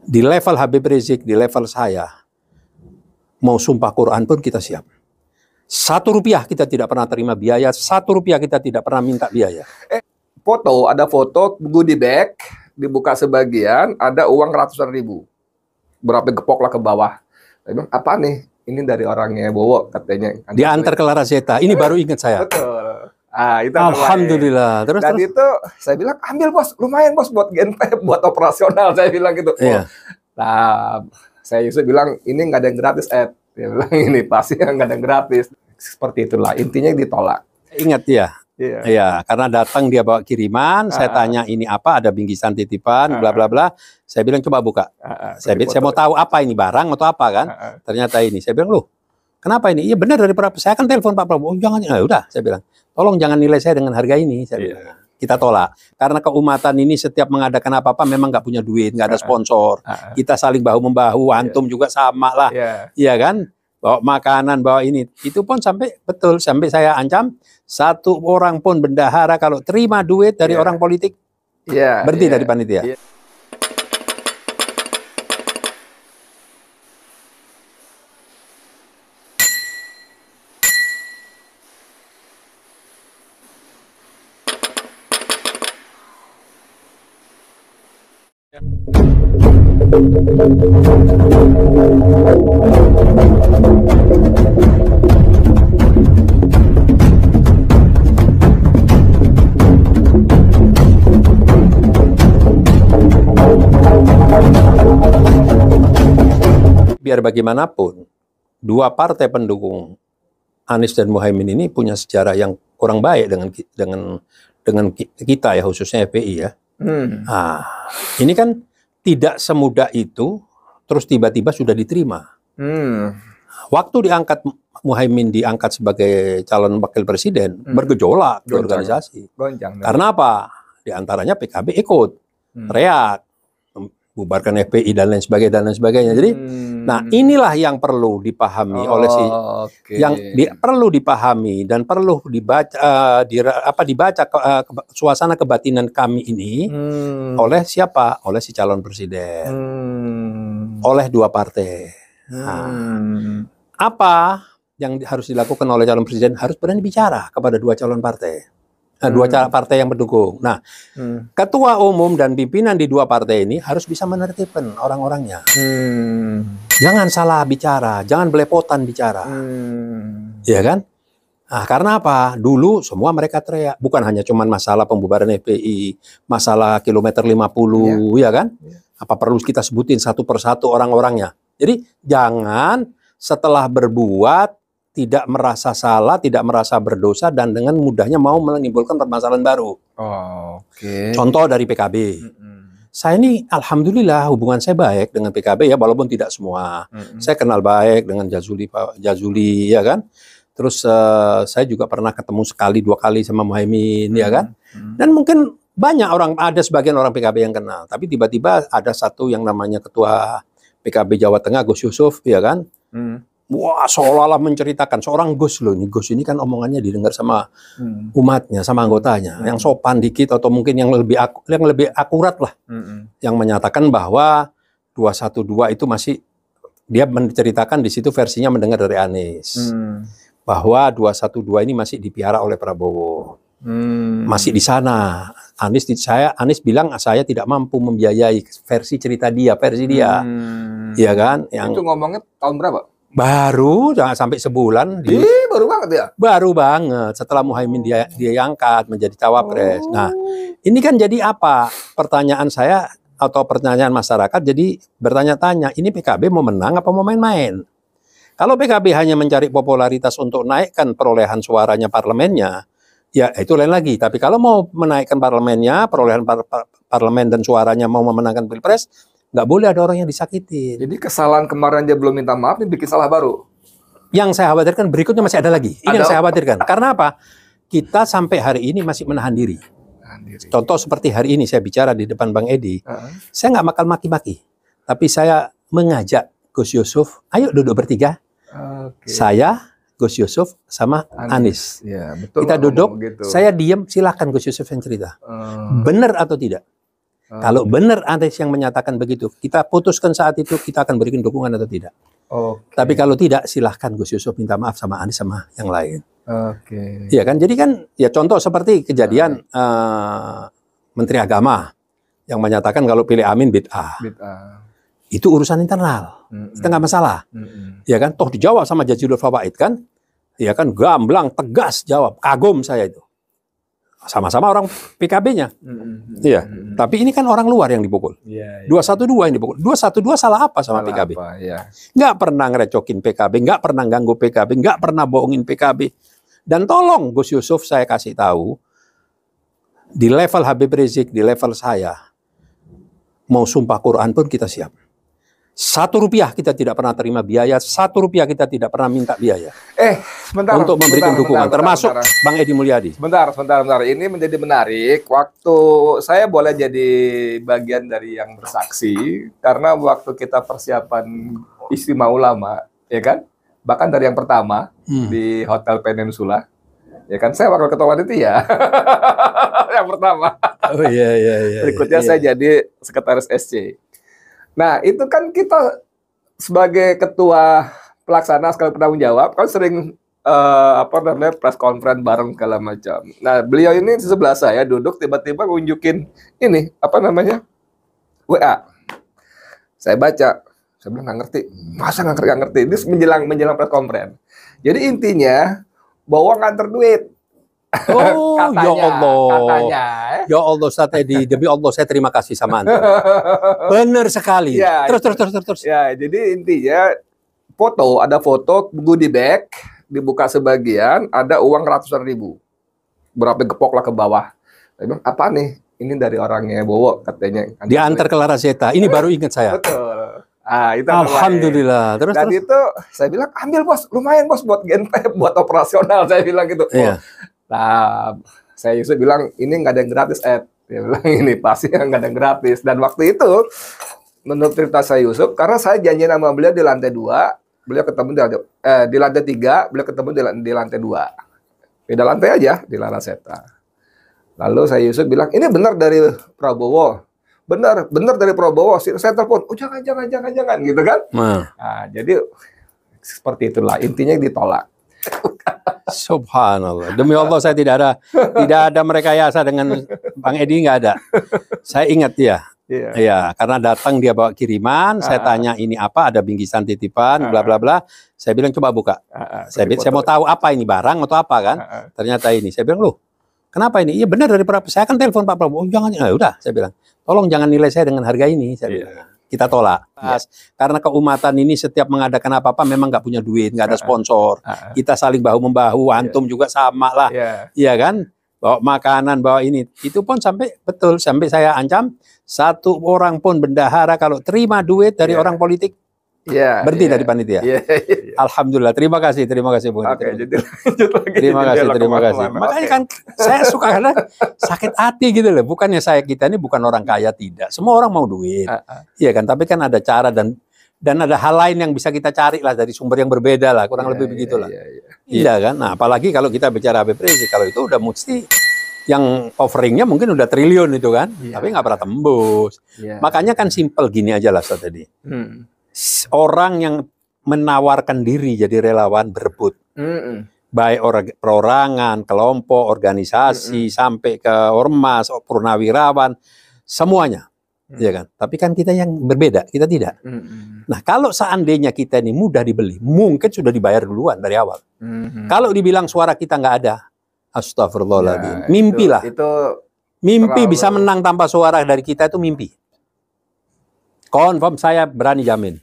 Di level Habib Rizik, di level saya, mau sumpah Quran pun kita siap. Rp1 kita tidak pernah terima biaya, Rp1 kita tidak pernah minta biaya. Ada foto goodie bag, dibuka sebagian, ada uang ratusan ribu. Berapa gepok lah ke bawah. Saya bilang, apa nih? Ini dari orangnya Bowo katanya. Diantar ke Larazeta. Ini baru ingat saya. Betul. Ah, itu Alhamdulillah. Terus itu saya bilang, ambil bos, lumayan bos buat genpep, buat operasional. Saya bilang gitu. Iya. Nah, saya Yusuf bilang, ini nggak ada yang gratis, Ed. Dia bilang, ini pasti nggak ada yang gratis. Seperti itulah, intinya ditolak. Ingat ya. Iya, karena datang dia bawa kiriman, saya tanya ini apa, ada bingkisan titipan, bla bla bla. Saya bilang coba buka. Saya mau tahu apa ini barang atau apa kan? Ternyata ini. Saya bilang, loh, kenapa ini? Iya benar dari Prabowo. Saya kan telepon Pak Prabowo. Oh, jangan, ya udah. Saya bilang, tolong jangan nilai saya dengan harga ini. Saya bilang, kita tolak. Karena keumatan ini setiap mengadakan apa-apa memang nggak punya duit, nggak ada sponsor. Kita saling bahu membahu. Antum juga sama lah, iya kan? Bawa makanan, bawa ini. Itu pun sampai betul, sampai saya ancam, satu orang pun bendahara kalau terima duit dari orang politik, berhenti dari panitia. Biar bagaimanapun, dua partai pendukung Anies dan Muhaimin ini punya sejarah yang kurang baik dengan kita ya, khususnya FPI ya. Nah, ini kan tidak semudah itu, terus tiba-tiba sudah diterima. Waktu diangkat Muhaimin diangkat sebagai calon wakil presiden, bergejolak di organisasi. Karena apa? Di antaranya PKB ikut, teriak, bubarkan FPI dan lain sebagainya. Jadi, nah inilah yang perlu dipahami oleh perlu dipahami dan perlu dibaca suasana kebatinan kami ini oleh siapa? Oleh si calon presiden, oleh dua partai. Apa yang harus dilakukan oleh calon presiden? Harus berani bicara kepada dua calon partai. Dua partai yang mendukung. Nah, ketua umum dan pimpinan di dua partai ini harus bisa menertibkan orang-orangnya. Jangan salah bicara, jangan belepotan bicara. Ya kan? Nah, karena apa? Dulu semua mereka teriak. Bukan hanya cuman masalah pembubaran FPI, masalah kilometer 50, ya kan? Apa perlu kita sebutin satu persatu orang-orangnya? Jadi, jangan setelah berbuat tidak merasa salah, tidak merasa berdosa, dan dengan mudahnya mau menimbulkan permasalahan baru. Contoh dari PKB. Saya ini alhamdulillah hubungan saya baik dengan PKB ya, walaupun tidak semua. Saya kenal baik dengan Jazuli ya kan. Terus saya juga pernah ketemu sekali dua kali sama Muhaimin ya kan. Dan mungkin banyak ada sebagian orang PKB yang kenal. Tapi tiba-tiba ada satu yang namanya ketua PKB Jawa Tengah, Gus Yusuf ya kan. Wah, seolah-olah menceritakan seorang Gus loh. Gus ini kan omongannya didengar sama umatnya, sama anggotanya. Yang sopan dikit atau mungkin yang lebih akurat lah. Yang menyatakan bahwa 212 itu masih, dia menceritakan di situ versinya mendengar dari Anies. Bahwa 212 ini masih dipiara oleh Prabowo. Masih di sana. Anies bilang saya tidak mampu membiayai versi cerita dia, versi dia. Iya kan? Itu ngomongnya tahun berapa? Baru, jangan sampai sebulan. Baru banget ya? Baru banget, setelah Muhaimin dia angkat menjadi cawapres. Nah, ini kan jadi apa? Pertanyaan saya atau pertanyaan masyarakat jadi bertanya-tanya, ini PKB mau menang apa mau main-main? Kalau PKB hanya mencari popularitas untuk naikkan perolehan suaranya parlemennya, ya itu lain lagi. Tapi kalau mau menaikkan parlemennya, perolehan parlemen dan suaranya mau memenangkan pilpres, nggak boleh ada orang yang disakitin. Jadi kesalahan kemarin dia belum minta maaf, ini bikin salah baru. Yang saya khawatirkan berikutnya masih ada lagi. Ini yang saya khawatirkan. Karena apa? Kita sampai hari ini masih menahan diri. Contoh seperti hari ini saya bicara di depan Bang Edi. Saya nggak bakal maki-maki. Tapi saya mengajak Gus Yusuf, ayo duduk bertiga. Saya, Gus Yusuf, sama Anies. Ya, betul, kita duduk, gitu. Saya diem, silakan Gus Yusuf yang cerita. Benar atau tidak? Kalau benar ada yang menyatakan begitu, kita putuskan saat itu kita akan berikan dukungan atau tidak. Tapi kalau tidak, silahkan Gus Yusuf minta maaf sama Anies sama yang lain. Iya kan? Jadi kan ya contoh seperti kejadian Menteri Agama yang menyatakan kalau pilih Amin bid'ah. Itu urusan internal. Kita nggak masalah. Ya kan? Toh dijawab sama Jazilul Fawaid kan? Ya kan, gamblang, tegas jawab. Kagum saya itu. Sama-sama orang PKB-nya. Iya. Tapi ini kan orang luar yang dipukul. 212 yang dipukul. 212 salah apa sama PKB? Nggak pernah ngerecokin PKB, nggak pernah ganggu PKB, nggak pernah bohongin PKB. Dan tolong Gus Yusuf saya kasih tahu, di level Habib Rizik, di level saya, mau sumpah Quran pun kita siap. Rp1 kita tidak pernah terima biaya, Rp1 kita tidak pernah minta biaya. Sebentar. Untuk memberikan dukungan, termasuk Bang Edi Mulyadi. Sebentar. Ini menjadi menarik. Waktu saya boleh jadi bagian dari yang bersaksi, karena waktu kita persiapan Istimewa Ulama, ya kan? Bahkan dari yang pertama di Hotel Peninsula, ya kan? Saya wakil ketua panitia. Yang pertama. Oh iya. Berikutnya saya jadi sekretaris SC. Nah, itu kan kita sebagai ketua pelaksana sekali penanggung jawab kan sering press conference bareng segala macam. Nah, beliau ini di sebelah saya duduk tiba-tiba nunjukin ini WA. Saya baca, saya bilang nggak ngerti. Masa nggak ngerti? Ini menjelang press conference. Jadi intinya bahwa nganter duit. Oh, katanya. Ya Allah, Ustaz Edi, demi Allah saya terima kasih sama Anda. Benar sekali. Ya, terus. Ya, jadi intinya ada foto goodie bag, dibuka sebagian, ada uang ratusan ribu. Berapa gepok lah ke bawah. Saya bilang, apa nih? Ini dari orangnya Bowo katanya. Diantar ke Laraseta. Ini baru ingat saya. Betul. Itu Alhamdulillah. Terus. Itu saya bilang, ambil bos, lumayan bos buat genpep, buat operasional. Saya bilang gitu. Iya. Nah, saya Yusuf bilang, ini nggak ada yang gratis, Ed. Dia bilang, ini pasti nggak ada yang gratis. Dan waktu itu, menurut cerita saya Yusuf, karena saya janji sama beliau di lantai 2, beliau ketemu di lantai 3, beliau ketemu di lantai 2. Beda lantai aja, di Laraseta. Lalu saya Yusuf bilang, ini benar dari Prabowo. Benar dari Prabowo. Saya telepon, jangan, gitu kan. Nah, jadi seperti itulah, intinya ditolak. Subhanallah. Demi Allah saya tidak ada merekayasa dengan Bang Edi, nggak ada. Saya ingat dia. Iya, karena datang dia bawa kiriman, saya tanya ini apa, ada bingkisan titipan, bla bla bla. Saya bilang coba buka. Saya mau tahu apa ini, barang atau apa kan? Ternyata ini. Saya bilang, loh, kenapa ini? Iya benar dari Prabowo. Saya kan telepon Pak Prabowo. Jangan, udah. Saya bilang, tolong jangan nilai saya dengan harga ini. Saya bilang. Kita tolak. Karena keumatan ini setiap mengadakan apa-apa memang nggak punya duit, nggak ada sponsor. Kita saling bahu-membahu, antum juga sama lah. Iya kan? Bawa makanan, bawa ini. Itu pun sampai saya ancam, satu orang pun bendahara kalau terima duit dari orang politik, berhenti dari panitia. Alhamdulillah, terima kasih Bu. Jadi lanjut lagi. Terima kasih. Makanya kan saya suka karena sakit hati gitu loh. Bukannya kita ini bukan orang kaya, tidak. Semua orang mau duit. Iya kan, tapi kan ada cara dan ada hal lain yang bisa kita cari lah dari sumber yang berbeda lah, kurang lebih begitulah. Iya kan. Nah, apalagi kalau kita bicara Habib Rizik, kalau itu udah mesti yang offeringnya mungkin udah triliun itu kan, tapi nggak pernah tembus. Makanya kan simpel gini aja lah Ustaz tadi. Orang yang menawarkan diri jadi relawan berebut, baik perorangan, kelompok, organisasi, sampai ke ormas, purnawirawan, semuanya, ya kan. Tapi kan kita yang berbeda, kita tidak. Nah, kalau seandainya kita ini mudah dibeli, mungkin sudah dibayar duluan dari awal. Kalau dibilang suara kita nggak ada, astagfirullahaladzim, mimpi lah. Mimpi bisa menang tanpa suara dari kita itu mimpi. Confirm, saya berani jamin.